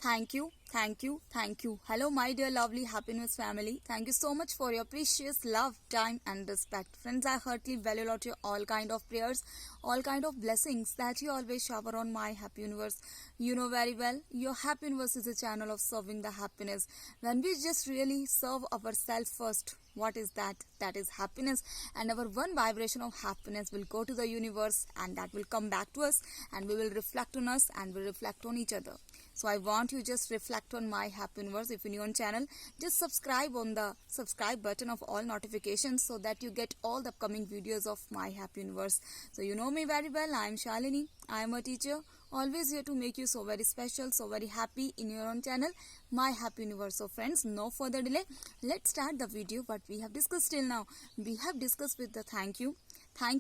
Thank you, thank you, thank you. Hello, my dear lovely Happiness family. Thank you so much for your precious love, time, and respect. Friends, I heartily value out your all kind of prayers, all kind of blessings that you always shower on my happy universe. You know very well, your happy universe is a channel of serving the happiness. When we just really serve ourselves first, what is that? That is happiness, and our one vibration of happiness will go to the universe, and that will come back to us, and we will reflect on us, and will reflect on each other. So I want you just reflect on my happy universe. If you're new on channel, just subscribe on the subscribe button of all notifications so that you get all the upcoming videos of my happy universe. So you know me very well. I am Shalini. I am a teacher, always here to make you so very special, so very happy in your own channel, my happy universe. So friends, no further delay, let's start the video. What we have discussed till now, we have discussed with the thank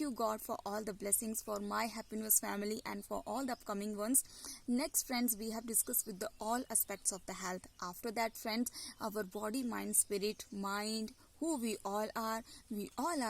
you God for all the blessings for my happiness family and for all the upcoming ones. Next friends, we have discussed with the all aspects of the health. After that friends, our body, mind, spirit, mind, who we all are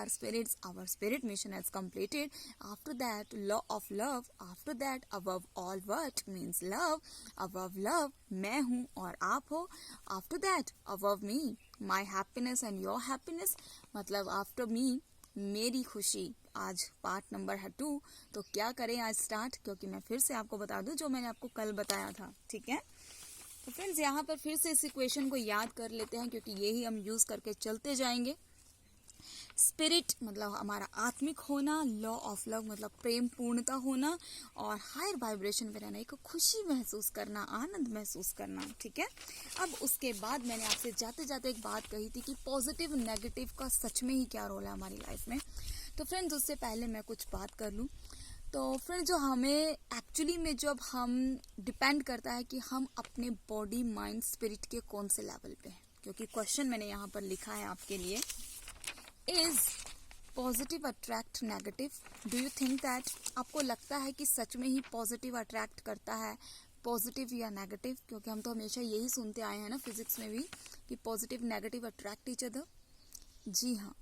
spirits. Our spirit mission has completed. After that, law of love. After that, above all what means love. Above love, मैं हूँ और आप हो. After that, above me, my happiness and your happiness. मतलब after me, मेरी खुशी. आज part number है 2. तो क्या करें आज स्टार्ट, क्योंकि मैं फिर से आपको बता दूं जो मैंने आपको कल बताया था. ठीक है, तो फ्रेंड्स यहाँ पर फिर से इस इक्वेशन को याद कर लेते हैं, क्योंकि यही हम यूज करके चलते जाएंगे. स्पिरिट मतलब हमारा आत्मिक होना, लॉ ऑफ लव मतलब प्रेम पूर्णता होना, और हायर वाइब्रेशन में रहना, एक खुशी महसूस करना, आनंद महसूस करना. ठीक है, अब उसके बाद मैंने आपसे जाते जाते एक बात कही थी कि पॉजिटिव नेगेटिव का सच में ही क्या रोल है हमारी लाइफ में. तो फ्रेंड्स उससे पहले मैं कुछ बात कर लूँ. तो फ्रेंड्स जो हमें एक्चुअली में जब हम डिपेंड करता है कि हम अपने बॉडी, माइंड, स्पिरिट के कौन से लेवल पे हैं, क्योंकि क्वेश्चन मैंने यहाँ पर लिखा है आपके लिए, is positive attract negative. Do you think that, आपको लगता है कि सच में ही पॉजिटिव अट्रैक्ट करता है पॉजिटिव या नेगेटिव? क्योंकि हम तो हमेशा यही सुनते आए हैं ना फिजिक्स में भी कि positive negative attract each other. जी हाँ,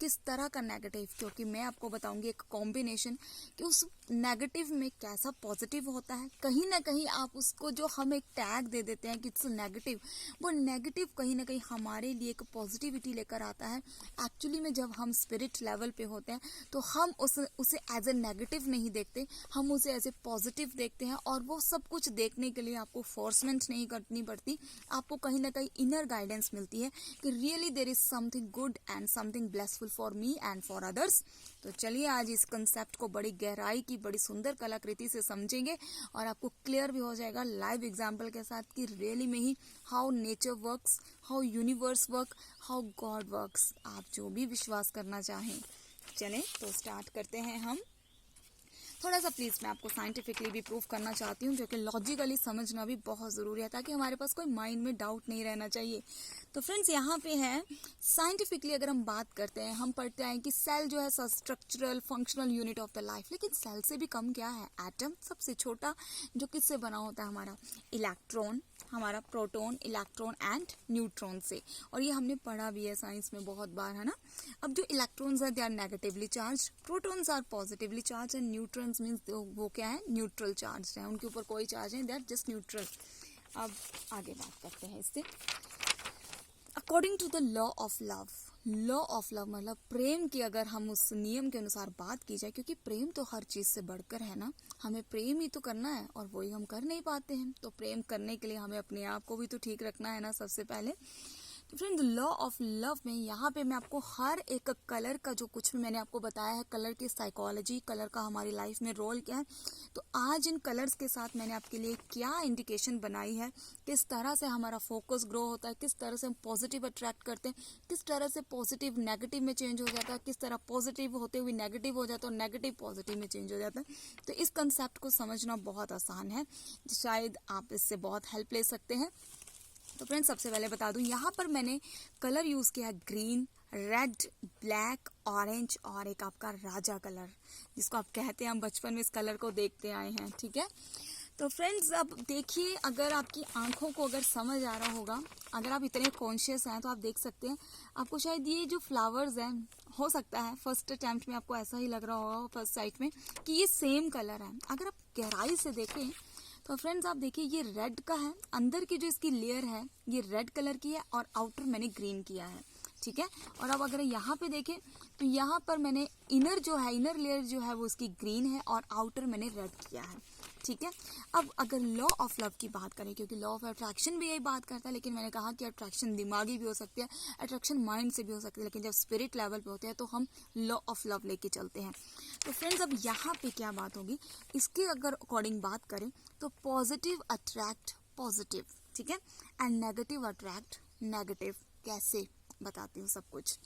किस तरह का नेगेटिव, क्योंकि मैं आपको बताऊंगी एक कॉम्बिनेशन कि उस नेगेटिव में कैसा पॉजिटिव होता है. कहीं ना कहीं आप उसको जो हम एक टैग दे देते हैं कि इट्स नेगेटिव, वो नेगेटिव कहीं ना कहीं हमारे लिए एक पॉजिटिविटी लेकर आता है. एक्चुअली में जब हम स्पिरिट लेवल पे होते हैं तो हम उसे एज ए नेगेटिव नहीं देखते, हम उसे एज ए पॉजिटिव देखते हैं. और वो सब कुछ देखने के लिए आपको फोर्समेंट नहीं करनी पड़ती, आपको कहीं ना कहीं इनर गाइडेंस मिलती है कि really there is something good and something blessful for me and for others. तो चलिए आज इस कंसेप्ट को बड़ी गहराई की, बड़ी सुंदर कलाकृति से समझेंगे और आपको क्लियर भी हो जाएगा लाइव एग्जांपल के साथ कि रियली में ही how nature works, how universe work, how God works. आप जो भी विश्वास करना चाहें. चलें तो स्टार्ट करते हैं हम. थोड़ा सा प्लीज मैं आपको साइंटिफिकली भी प्रूफ करना चाहती हूँ, क्योंकि लॉजिकली समझना भी बहुत जरूरी है ताकि हमारे पास कोई माइंड में डाउट नहीं रहना चाहिए. तो फ्रेंड्स यहाँ पे है साइंटिफिकली अगर हम बात करते हैं, हम पढ़ते हैं कि सेल जो है structural functional unit of the life. लेकिन सेल से भी कम क्या है, एटम सबसे छोटा, जो किससे बना होता है, हमारा इलेक्ट्रॉन, हमारा प्रोटॉन, इलेक्ट्रॉन एंड न्यूट्रॉन से. और ये हमने पढ़ा भी है साइंस में बहुत बार, है ना. अब जो इलेक्ट्रॉन्स है they are negatively charge, protons are positively charge and neutrons means वो क्या है, न्यूट्रल चार्ज है, उनके ऊपर कोई चार्ज नहीं, दे आर जस्ट न्यूट्रल. अब आगे बात करते हैं इससे. According to the law of love, law of love मतलब प्रेम की अगर हम उस नियम के अनुसार बात की जाए, क्योंकि प्रेम तो हर चीज से बढ़कर है ना, हमें प्रेम ही तो करना है और वही हम कर नहीं पाते हैं. तो प्रेम करने के लिए हमें अपने आप को भी तो ठीक रखना है ना सबसे पहले. तो फ्रेंड लॉ ऑफ लव में यहाँ पे मैं आपको हर एक कलर का जो कुछ भी मैंने आपको बताया है, कलर की साइकोलॉजी, कलर का हमारी लाइफ में रोल क्या है, तो आज इन कलर्स के साथ मैंने आपके लिए क्या इंडिकेशन बनाई है, किस तरह से हमारा फोकस ग्रो होता है, किस तरह से हम पॉजिटिव अट्रैक्ट करते हैं, किस तरह से पॉजिटिव नेगेटिव में चेंज हो जाता है, किस तरह पॉजिटिव होते हुए नेगेटिव हो जाता है और नेगेटिव पॉजिटिव में चेंज हो जाता है. तो इस कंसेप्ट को समझना बहुत आसान है, शायद आप इससे बहुत हेल्प ले सकते हैं. तो फ्रेंड्स सबसे पहले बता दूं, यहाँ पर मैंने कलर यूज किया है ग्रीन, रेड, ब्लैक, ऑरेंज और एक आपका राजा कलर, जिसको आप कहते हैं, हम बचपन में इस कलर को देखते आए हैं. ठीक है, तो फ्रेंड्स अब देखिए, अगर आपकी आंखों को अगर समझ आ रहा होगा, अगर आप इतने कॉन्शियस हैं तो आप देख सकते हैं, आपको शायद ये जो फ्लावर्स हैं, हो सकता है फर्स्ट अटेम्प्ट में आपको ऐसा ही लग रहा होगा फर्स्ट साइट में कि ये सेम कलर है. अगर आप गहराई से देखें तो फ्रेंड्स आप देखिए ये रेड का है, अंदर की जो इसकी लेयर है ये रेड कलर की है और आउटर मैंने ग्रीन किया है, ठीक है। और अब अगर यहाँ पे देखें तो यहाँ पर मैंने इनर लेयर जो है वो उसकी ग्रीन है और आउटर मैंने रेड किया है, ठीक है। अब अगर लॉ ऑफ लव की बात करें, क्योंकि लॉ ऑफ अट्रैक्शन भी यही बात करता है, लेकिन मैंने कहा कि अट्रैक्शन दिमागी भी हो सकती है, अट्रैक्शन माइंड से भी हो सकती है, लेकिन जब स्पिरिट लेवल पे होते हैं तो हम लॉ ऑफ लव लेके चलते हैं। तो फ्रेंड्स अब यहाँ पे क्या बात होगी, इसके अगर अकॉर्डिंग बात करें तो पॉजिटिव अट्रैक्ट पॉजिटिव, ठीक है, एंड नेगेटिव अट्रैक्ट नेगेटिव। कैसे बताती हूँ सब कुछ।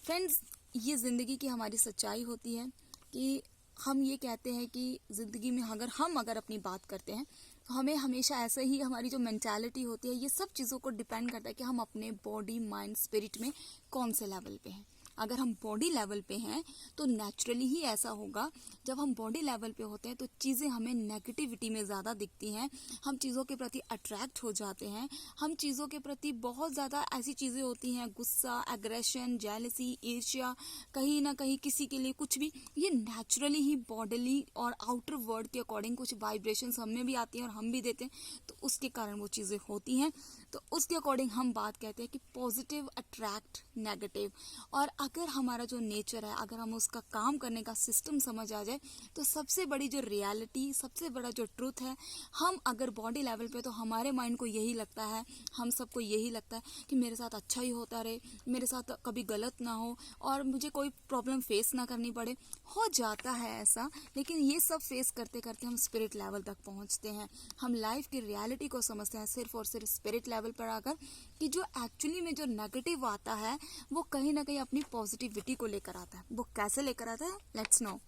फ्रेंड्स ये ज़िंदगी की हमारी सच्चाई होती है कि हम ये कहते हैं कि ज़िंदगी में अगर अपनी बात करते हैं तो हमें हमेशा ऐसे ही हमारी जो मेंटालिटी होती है ये सब चीज़ों को डिपेंड करता है कि हम अपने बॉडी माइंड स्पिरिट में कौन से लेवल पे हैं। अगर हम बॉडी लेवल पे हैं तो नेचुरली ही ऐसा होगा, जब हम बॉडी लेवल पे होते हैं तो चीज़ें हमें नेगेटिविटी में ज़्यादा दिखती हैं, हम चीज़ों के प्रति अट्रैक्ट हो जाते हैं, हम चीज़ों के प्रति बहुत ज़्यादा ऐसी चीज़ें होती हैं, गुस्सा, एग्रेशन, जेलसी, ईर्ष्या, कहीं ना कहीं किसी के लिए कुछ भी, ये नेचुरली ही बॉडीली और आउटर वर्ल्ड के अकॉर्डिंग कुछ वाइब्रेशंस हमें भी आती हैं और हम भी देते हैं, तो उसके कारण वो चीज़ें होती हैं। तो उसके अकॉर्डिंग हम बात कहते हैं कि पॉजिटिव अट्रैक्ट नेगेटिव। और अगर हमारा जो नेचर है, अगर हम उसका काम करने का सिस्टम समझ आ जाए तो सबसे बड़ी जो रियलिटी, सबसे बड़ा जो ट्रूथ है, हम अगर बॉडी लेवल पे तो हमारे माइंड को यही लगता है, हम सबको यही लगता है कि मेरे साथ अच्छा ही होता रहे, मेरे साथ कभी गलत ना हो और मुझे कोई प्रॉब्लम फेस ना करनी पड़े। हो जाता है ऐसा, लेकिन ये सब फेस करते करते हम स्पिरिट लेवल तक पहुंचते हैं। हम लाइफ की रियलिटी को समझते हैं सिर्फ और सिर्फ स्पिरिट लेवल पर आकर, कि जो एक्चुअली में जो नेगेटिव आता है वो कहीं ना कहीं अपनी पॉजिटिविटी को लेकर आता है। वो कैसे लेकर आता है, लेट्स नो।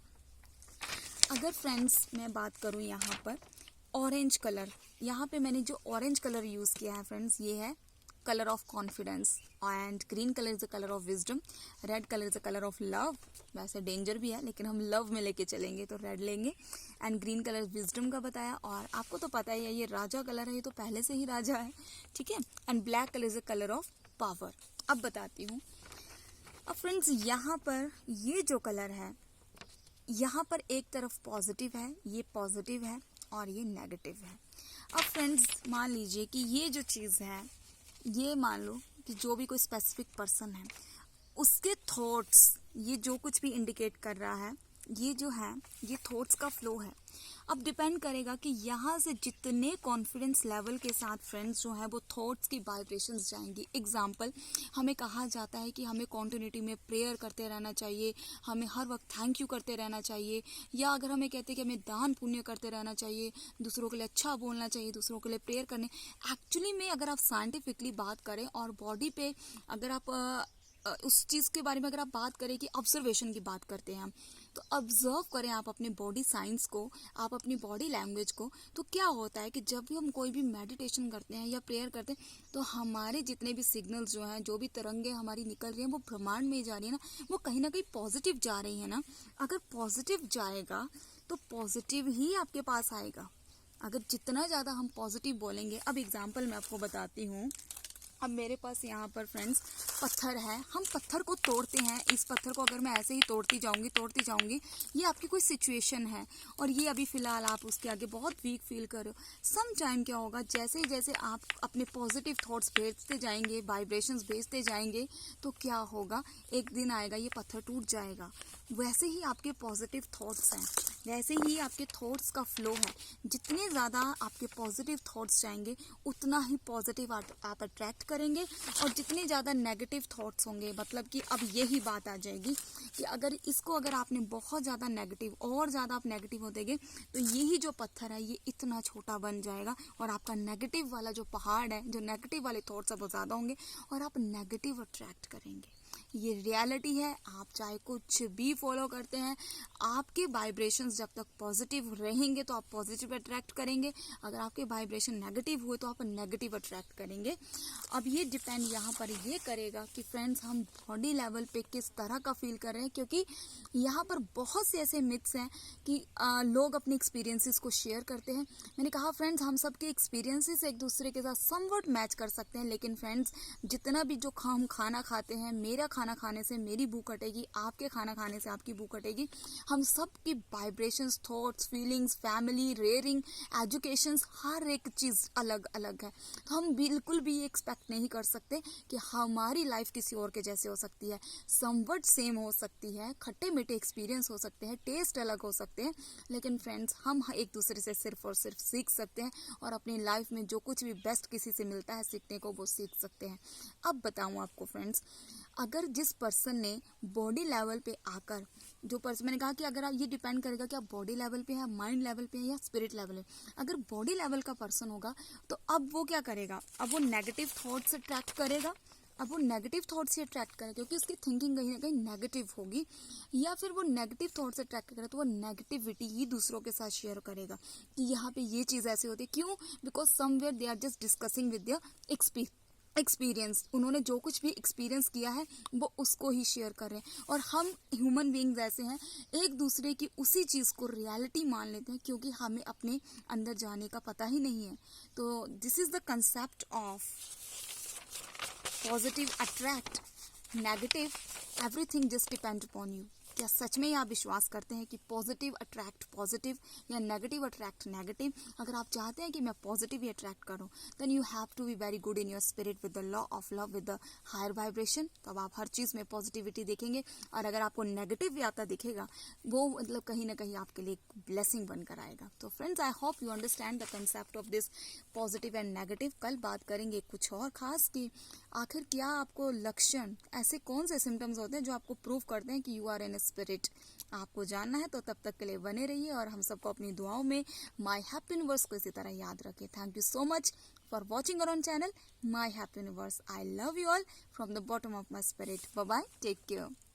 अगर फ्रेंड्स मैं बात करूं यहाँ पर ऑरेंज कलर, यहाँ पे मैंने जो ऑरेंज कलर यूज़ किया है फ्रेंड्स, ये है colour of confidence, and green colour is the colour of wisdom, red colour is the colour of love. वैसे डेंजर भी है लेकिन हम लव में लेके चलेंगे तो रेड लेंगे, एंड ग्रीन कलर विजडम का बताया। और आपको तो पता ही है ये राजा कलर है, ये तो पहले से ही राजा है, ठीक है। And black colour is the colour of power. अब बताती हूँ। अब फ्रेंड्स यहाँ पर ये जो कलर है, यहाँ पर एक तरफ पॉजिटिव है, ये पॉजिटिव है और ये नेगेटिव है। अब फ्रेंड्स मान लीजिए कि ये जो चीज़ है, ये मान लो कि जो भी कोई स्पेसिफिक पर्सन है उसके थॉट्स, ये जो कुछ भी इंडिकेट कर रहा है, ये जो है ये थॉट्स का फ्लो है। अब डिपेंड करेगा कि यहाँ से जितने कॉन्फिडेंस लेवल के साथ फ्रेंड्स जो है वो थॉट्स की वाइब्रेशंस जाएंगी। एग्जाम्पल, हमें कहा जाता है कि हमें कॉन्टिन्यूटी में प्रेयर करते रहना चाहिए, हमें हर वक्त थैंक यू करते रहना चाहिए, या अगर हमें कहते हैं कि हमें दान पुण्य करते रहना चाहिए, दूसरों के लिए अच्छा बोलना चाहिए, दूसरों के लिए प्रेयर करने। एक्चुअली में अगर आप साइंटिफिकली बात करें और बॉडी पे अगर आप उस चीज़ के बारे में अगर आप बात करें कि ऑब्जर्वेशन की बात करते हैं हम, तो ऑब्जर्व करें आप अपने बॉडी साइंस को, आप अपनी बॉडी लैंग्वेज को। तो क्या होता है कि जब भी हम कोई भी मेडिटेशन करते हैं या प्रेयर करते हैं तो हमारे जितने भी सिग्नल्स जो हैं, जो भी तरंगे हमारी निकल रही हैं वो ब्रह्मांड में जा रही है ना, वो कहीं ना कहीं पॉजिटिव जा रही है ना। अगर पॉजिटिव जाएगा तो पॉजिटिव ही आपके पास आएगा। अगर जितना ज़्यादा हम पॉजिटिव बोलेंगे, अब एग्जाम्पल मैं आपको बताती हूँ। अब मेरे पास यहाँ पर फ्रेंड्स पत्थर है, हम पत्थर को तोड़ते हैं, इस पत्थर को अगर मैं ऐसे ही तोड़ती जाऊँगी, ये आपकी कोई सिचुएशन है और ये अभी फ़िलहाल आप उसके आगे बहुत वीक फील कर रहे हो। सम टाइम क्या होगा, जैसे जैसे आप अपने पॉजिटिव थॉट्स भेजते जाएंगे, वाइब्रेशंस भेजते जाएंगे, तो क्या होगा, एक दिन आएगा ये पत्थर टूट जाएगा। वैसे ही आपके पॉजिटिव थॉट्स हैं, वैसे ही आपके थॉट्स का फ्लो है। जितने ज़्यादा आपके पॉजिटिव थॉट्स जाएंगे उतना ही पॉजिटिव आप अट्रैक्ट करेंगे, और जितने ज़्यादा नेगेटिव थॉट्स होंगे, मतलब कि अब यही बात आ जाएगी कि अगर आपने बहुत ज़्यादा नेगेटिव और ज़्यादा आप नेगेटिव होतेगे तो यही जो पत्थर है ये इतना छोटा बन जाएगा और आपका नेगेटिव वाला जो पहाड़ है, जो नेगेटिव वाले थॉट्स है वो ज़्यादा होंगे और आप नेगेटिव अट्रैक्ट करेंगे। ये रियलिटी है। आप चाहे कुछ भी फॉलो करते हैं, आपके वाइब्रेशंस जब तक पॉजिटिव रहेंगे तो आप पॉजिटिव अट्रैक्ट करेंगे, अगर आपके वाइब्रेशन नेगेटिव हुए तो आप नेगेटिव अट्रैक्ट करेंगे। अब ये डिपेंड यहाँ पर ये करेगा कि फ्रेंड्स हम बॉडी लेवल पे किस तरह का फील कर रहे हैं, क्योंकि यहाँ पर बहुत से ऐसे मिथ्स हैं कि लोग अपने एक्सपीरियंसेस को शेयर करते हैं। मैंने कहा फ्रेंड्स हम सबके एक्सपीरियंसेस एक दूसरे के साथ समवट मैच कर सकते हैं, लेकिन फ्रेंड्स जितना भी जो हम खाना खाते हैं, मेरा खाना खाने से मेरी भूख हटेगी, आपके खाना खाने से आपकी भूख हटेगी। हम सब की vibrations, thoughts, feelings, family, rearing, educations, हर एक चीज़ अलग अलग है। तो हम बिल्कुल भी एक्सपेक्ट नहीं कर सकते कि हमारी लाइफ किसी और के जैसे हो सकती है। समवट सेम हो सकती है, खट्टे मीठे एक्सपीरियंस हो सकते हैं, टेस्ट अलग हो सकते हैं, लेकिन फ्रेंड्स हम एक दूसरे से सिर्फ और सिर्फ सीख सकते हैं और अपनी लाइफ में जो कुछ भी बेस्ट किसी से मिलता है सीखने को, वो सीख सकते हैं। अब बताऊं आपको फ्रेंड्स, अगर जिस पर्सन ने बॉडी लेवल पे आकर, जो पर्सन, मैंने कहा कि अगर आप, ये डिपेंड करेगा कि आप बॉडी लेवल पे है, माइंड लेवल पे है या स्पिरिट लेवल है। अगर बॉडी लेवल का पर्सन होगा तो अब वो क्या करेगा, अब वो नेगेटिव थॉट से अट्रैक्ट करेगा, अब वो नेगेटिव थॉट से अट्रैक्ट करेगा क्योंकि उसकी थिंकिंग कहीं ना कहीं नेगेटिव होगी, या फिर वो नेगेटिव थॉट से अट्रैक्ट करेगा तो वो नेगेटिविटी ही दूसरों के साथ शेयर करेगा कि यहाँ पे ये चीज़ ऐसी होती है। क्यों? Because somewhere they are just discussing with their experience. उन्होंने जो कुछ भी एक्सपीरियंस किया है वो उसको ही शेयर कर रहे हैं, और हम ह्यूमन बीइंग्स ऐसे हैं, एक दूसरे की उसी चीज़ को रियलिटी मान लेते हैं क्योंकि हमें अपने अंदर जाने का पता ही नहीं है। तो this is the concept of positive attract, negative everything just depend upon you. क्या सच में आप विश्वास करते हैं कि पॉजिटिव अट्रैक्ट पॉजिटिव या नेगेटिव अट्रैक्ट नेगेटिव? अगर आप चाहते हैं कि मैं पॉजिटिव ही अट्रैक्ट करूं, then you have to be very good in your spirit with the law of love, with the higher vibration. तो अब आप हर चीज़ में पॉजिटिविटी देखेंगे, और अगर आपको नेगेटिव भी आता दिखेगा, वो मतलब कहीं ना कहीं आपके लिए एक ब्लेसिंग बनकर आएगा। तो friends, I hope you understand the concept of this positive and negative. कल बात करेंगे कुछ और खास कि आखिर क्या आपको लक्षण, ऐसे कौन से सिम्टम्स होते हैं जो आपको प्रूव करते हैं कि यू आर इन स्पिरिट। आपको जानना है तो तब तक के लिए बने रहिए, और हम सबको अपनी दुआओं में माय हैप्पी यूनिवर्स को इसी तरह याद रखें। Thank you so much for watching our on channel my happy universe. I love you all from the bottom of my spirit. Bye bye, take care.